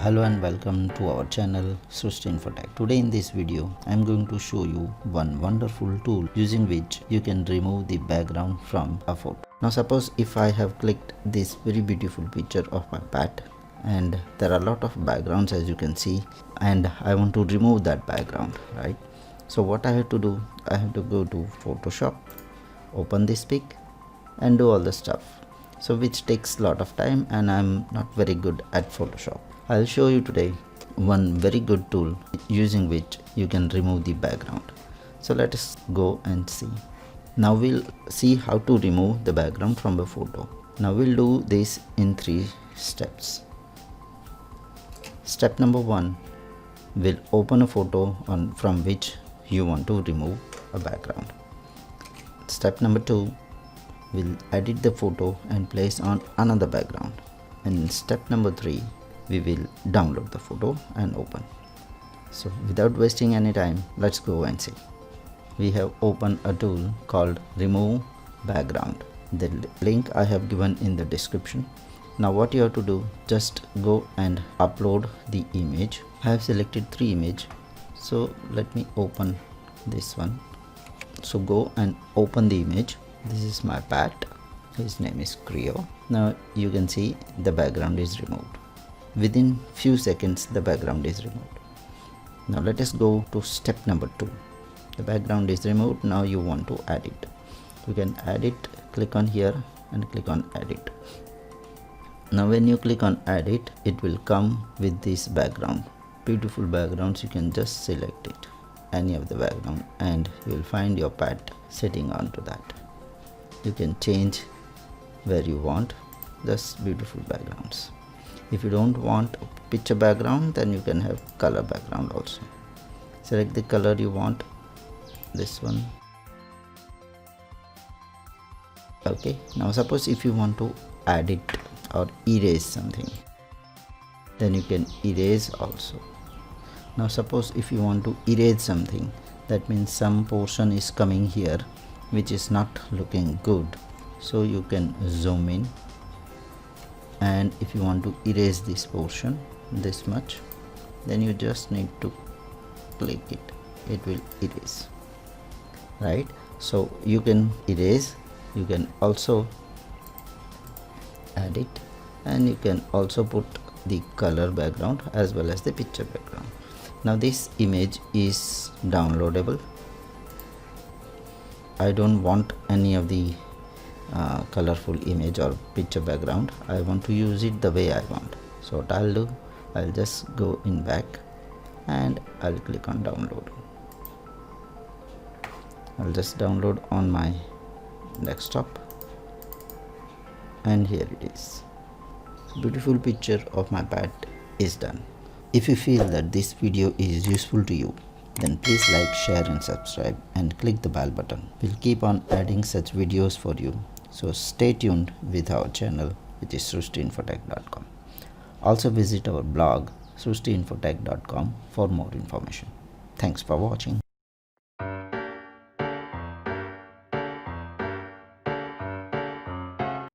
Hello and welcome to our channel Srushti Infotech. Today in this video I am going to show you one wonderful tool using which you can remove the background from a photo. Now suppose if I have clicked this very beautiful picture of my pet and there are a lot of backgrounds as you can see, and I want to remove that background, right? So what I have to do, I have to go to Photoshop, open this pic and do all the stuff, so which takes a lot of time and I'm not very good at Photoshop. I'll show you today one very good tool using which you can remove the background. So let us go and see. Now we'll see how to remove the background from a photo. Now we'll do this in 3 steps. Step number 1, we'll open a photo from which you want to remove a background. Step number 2, we'll edit the photo and place on another background. And step number 3, we will download the photo and open. So without wasting any time, let's go and see. We have opened a tool called remove background. The link I have given in the description. Now what you have to do, just go and upload the image. I have selected 3 images, so let me open this one. So go and open the image. This is my pet, his name is Creo. Now you can see the background is removed. Within few seconds the background is removed. Now let us go to step number 2. The background is removed. Now you want to add it. You can add it, click on here and click on edit. Now when you click on edit, it will come with this background. Beautiful backgrounds, you can just select it, any of the background, and you will find your pet sitting onto that. You can change where you want, just beautiful backgrounds. If you don't want picture background, then you can have color background also. Select the color you want, this one. Okay, now suppose if you want to add it or erase something, then you can erase also. Now suppose if you want to erase something, that means some portion is coming here which is not looking good, so you can zoom in, and if you want to erase this portion this much, then you just need to click it will erase, right? So you can erase, you can also add it, and you can also put the color background as well as the picture background. Now this image is downloadable. I don't want any of the colorful image or picture background. I want to use it the way I want. So what I'll do, I'll just go in back and I'll click on download. I'll just download on my desktop, and here it is. Beautiful picture of my pet is done. If you feel that this video is useful to you, then please like, share and subscribe and click the bell button. We'll keep on adding such videos for you. So stay tuned with our channel, which is srushtiinfotech.com. Also visit our blog srushtiinfotech.com for more information. Thanks for watching.